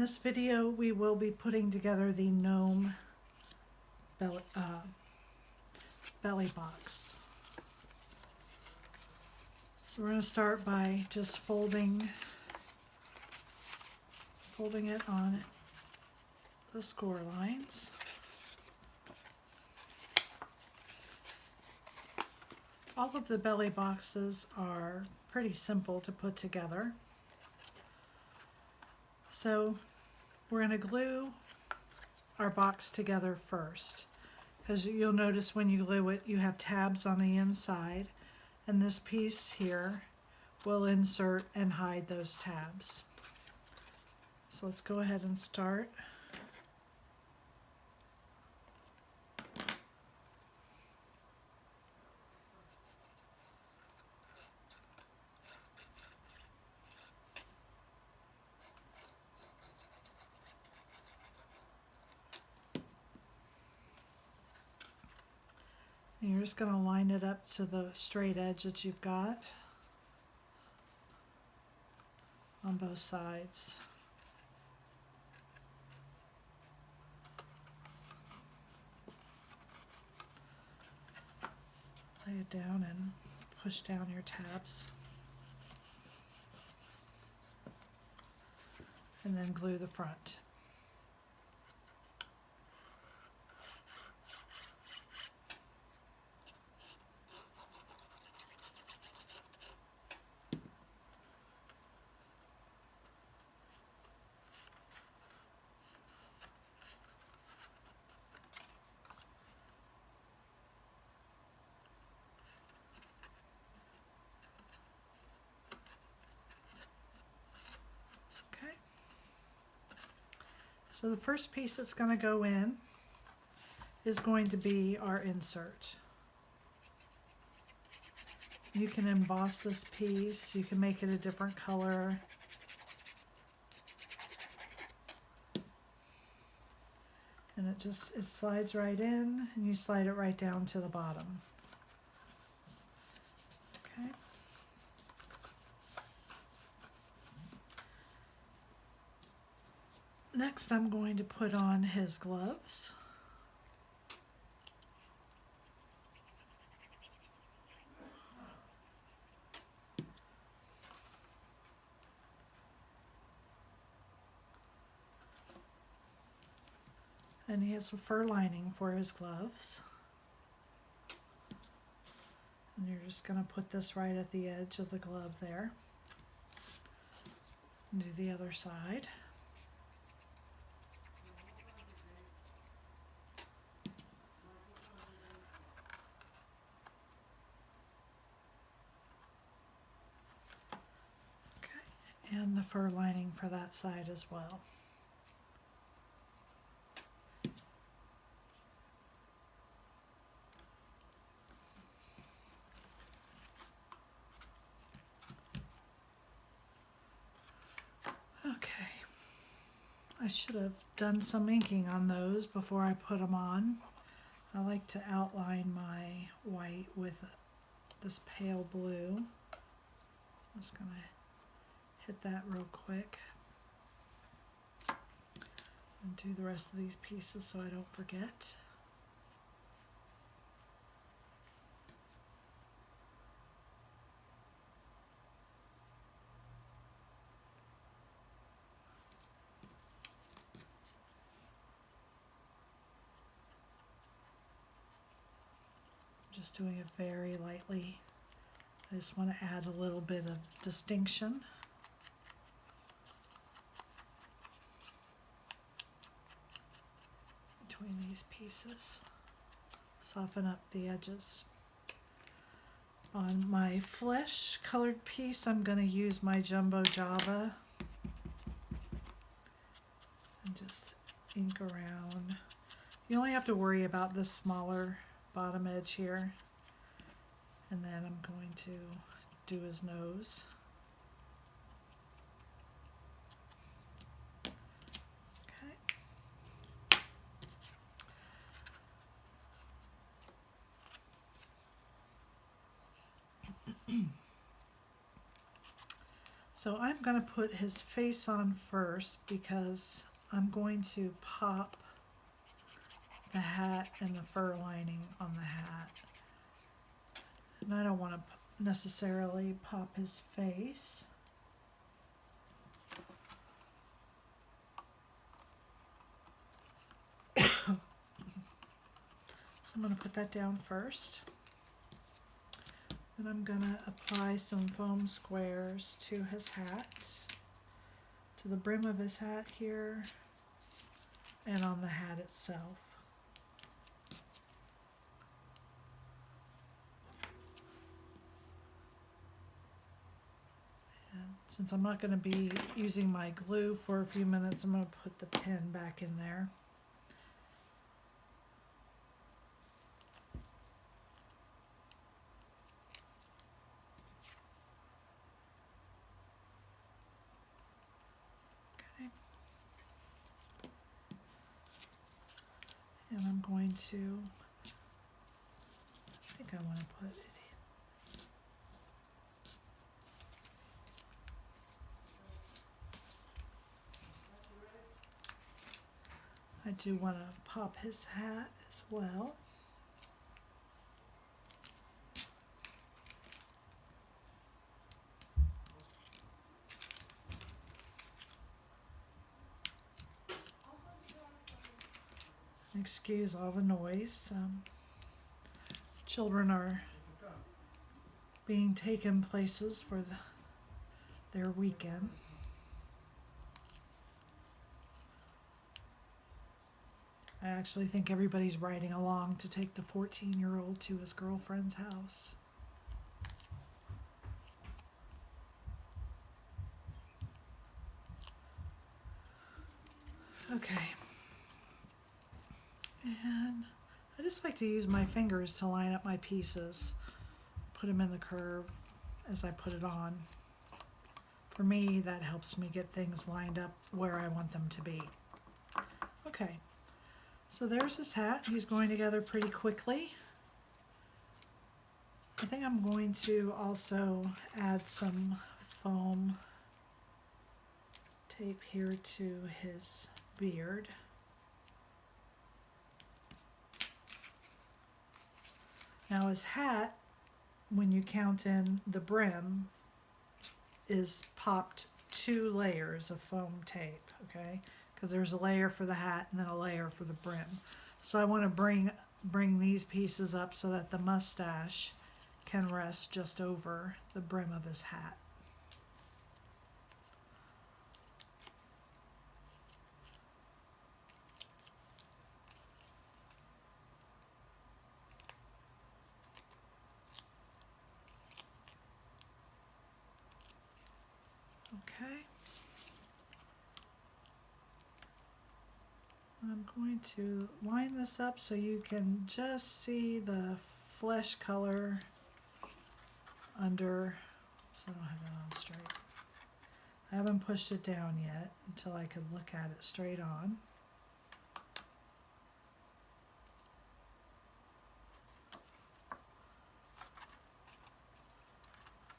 this video, we will be putting together the Gnome belly box. So we're going to start by just folding it on the score lines. All of the belly boxes are pretty simple to put together. So we're going to glue our box together first, because you'll notice when you glue it, you have tabs on the inside, and this piece here will insert and hide those tabs. So let's go ahead and start. And you're just going to line it up to the straight edge that you've got on both sides. Lay it down and push down your tabs. And then glue the front. So the first piece that's going to go in is going to be our insert. You can emboss this piece, you can make it a different color. And it slides right in, and you slide it right down to the bottom. Okay. Next, I'm going to put on his gloves. And he has a fur lining for his gloves. And you're just going to put this right at the edge of the glove there. And do the other side. And the fur lining for that side as well. Okay, I should have done some inking on those before I put them on. I like to outline my white with this pale blue. I'm just going to hit that real quick and do the rest of these pieces so I don't forget. I'm just doing it very lightly. I just want to add a little bit of distinction. Between these pieces, soften up the edges. On my flesh colored piece, I'm going to use my Jumbo Java and just ink around. You only have to worry about this smaller bottom edge here, and then I'm going to do his nose. So I'm going to put his face on first because I'm going to pop the hat and the fur lining on the hat. And I don't want to necessarily pop his face. So I'm going to put that down first. Then I'm going to apply some foam squares to his hat, to the brim of his hat here, and on the hat itself. And since I'm not going to be using my glue for a few minutes, I'm going to put the pen back in there. And I'm going to, I think I want to put it, I do want to pop his hat as well. Excuse all the noise. Children are being taken places for their weekend. I actually think everybody's riding along to take the 14-year-old to his girlfriend's house. Okay. And I just like to use my fingers to line up my pieces, put them in the curve as I put it on. For me, that helps me get things lined up where I want them to be. Okay, so there's his hat. He's going together pretty quickly. I think I'm going to also add some foam tape here to his beard. Now his hat, when you count in the brim, is popped 2 layers of foam tape, okay? Because there's a layer for the hat and then a layer for the brim. So I want to bring these pieces up so that the mustache can rest just over the brim of his hat. Okay. I'm going to line this up so you can just see the flesh color under, so I don't have it on straight. I haven't pushed it down yet until I could look at it straight on.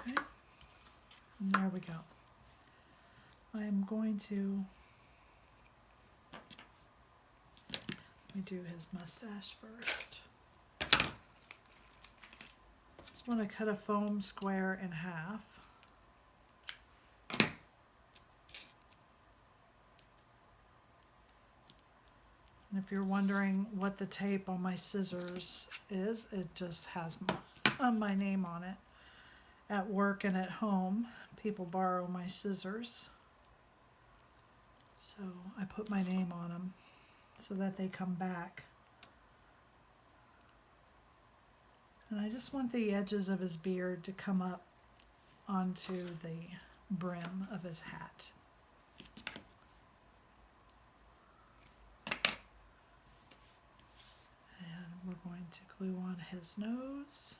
Okay, and there we go. I am going to, let me do his mustache first. Just want to cut a foam square in half. And if you're wondering what the tape on my scissors is, it just has my name on it. At work and at home, people borrow my scissors. So I put my name on them so that they come back. And I just want the edges of his beard to come up onto the brim of his hat. And we're going to glue on his nose.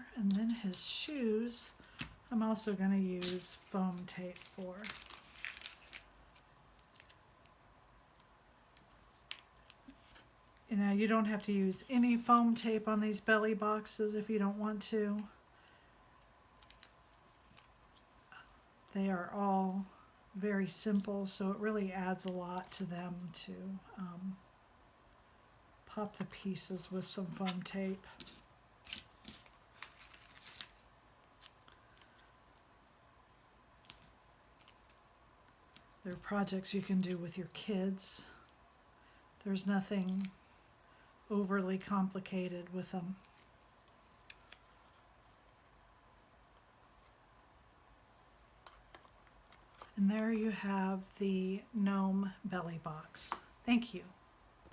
there. And then his shoes, I'm also going to use foam tape for. Now you don't have to use any foam tape on these belly boxes if you don't want to. They are all very simple, so it really adds a lot to them to pop the pieces with some foam tape. They're projects you can do with your kids. There's nothing overly complicated with them. And there you have the Gnome belly box. Thank you.